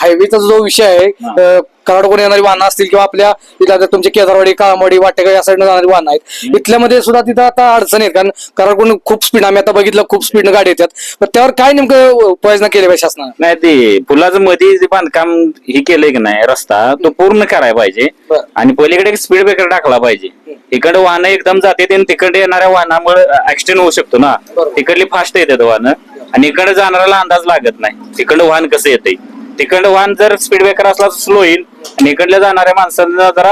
हायवेचा जो विषय आहे, कराडकडून येणारी वाहनं असतील किंवा आपल्या इथं तुमचे केदारवाडी, काळामवाडी, वाटेगा या साईडनं जाणारी वाहनं आहेत, इथल्यामध्ये सुद्धा तिथं आता अडचणी आहेत. कारण कराडकडून खूप स्पीड, आम्ही आता बघितलं खूप स्पीडनं गाडी येतात. तर त्यावर काय नेमकं उपाययोजना केली पाहिजे शासनानं? नाही, ते पुलाचं मध्ये जे बांधकाम हे केलंय की नाही रस्ता, तो पूर्ण करायला पाहिजे. आणि पलीकडे एक स्पीड ब्रेकर टाकला पाहिजे. इकडे वाहनं एकदम जाते आणि तिकडे येणाऱ्या वाहनामुळे ऍक्सिडेंट होऊ शकतो ना. तिकडली फास्ट येतात वाहनं आणि इकडे जाणाऱ्याला अंदाज लागत नाही तिकडं वाहन कसं येतंय. तिकडं वाहन जर स्पीड ब्रेकर असला तर स्लो होईल आणि इकडल्या जाणाऱ्या माणसांना जरा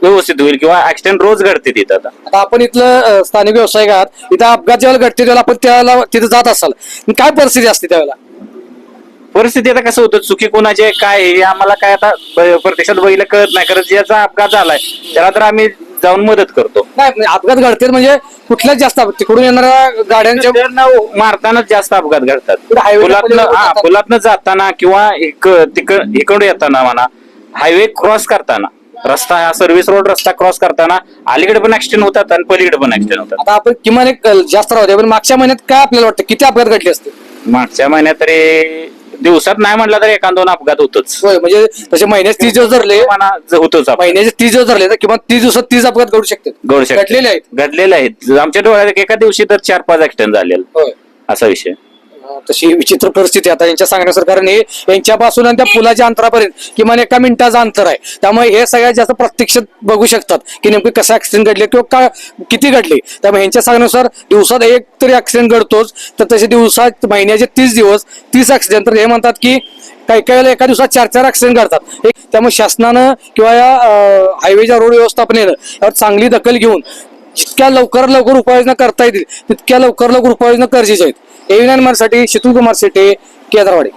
व्यवस्थित होईल किंवा ऍक्सिडेंट रोज घडते तिथं. आता आपण इथलं स्थानिक व्यावसायिक आहात, इथं अपघात ज्यावेळेला घडते त्यावेळेला आपण त्याला तिथं जात असाल, काय परिस्थिती असते त्यावेळेला? परिस्थिती आता कसं होतं, चुकी कोणाची आहे काय हे आम्हाला काय आता प्रत्यक्षात बघितलं कळत नाही. कारण ज्याचा अपघात झालाय त्याला तर आम्ही जाऊन मदत करतो. नाही म्हणजे अपघात घडते म्हणजे कुठल्याच जास्त तिकडून येणाऱ्या गाड्यांच्या मारतानाच जास्त अपघात घडतात. पुलातनं जाताना किंवा इकडे येताना म्हणा, हायवे क्रॉस करताना, रस्ता हा सर्व्हिस रोड रस्ता क्रॉस करताना अलीकडे पण ऍक्सिडेंट होतात आणि पलीकडे पण ऍक्सिडेंट होतात. आता आपण किमान एक जास्त राहू द्या, पण मागच्या महिन्यात काय आपल्याला वाटतं किती अपघात घडले असते? मागच्या महिन्यात तरी दिवसात नाही म्हटलं तर 1-2 अपघात होतच. होय, म्हणजे तसे महिन्याचे 30 दिवस धरले, होतोच. महिन्याचे 30 दिवस धरले तर किमान 30 दिवसात 30 अपघात घडू शकतात. घडलेले आहेत आमच्या डोळ्यात. एका दिवशी तर 4-5 ऍक्सिडेंट झालेले, असा विषय. तशी विचित्र परिस्थिती आता यांच्या सांगण्यानुसार, कारण हे यांच्यापासून आणि त्या पुलाच्या अंतरापर्यंत किमान 1 मिनिटाचं अंतर आहे. त्यामुळे हे सगळ्यात जास्त प्रत्यक्षात बघू शकतात की नेमके कसं ऍक्सिडेंट घडले किंवा किती घडले. त्यामुळे यांच्या सांगण्यानुसार दिवसात 1 तरी ऍक्सिडेंट घडतोच. तर तसे दिवसात महिन्याचे 30 दिवस 30 ऍक्सिडेंट. तर हे म्हणतात की काही काही वेळेला एका दिवसात 4-4 ऍक्सिडेंट घडतात. त्यामुळे शासनानं किंवा या हायवेच्या रोड व्यवस्थापनेनं यावर चांगली दखल घेऊन जितक्या लवकर उपाययोजना करता येतील तितक्या लवकर उपाययोजना गरजेच्या आहेत. एव्हीएन साठी शीतल कुमार शेटे, केदारवाडी.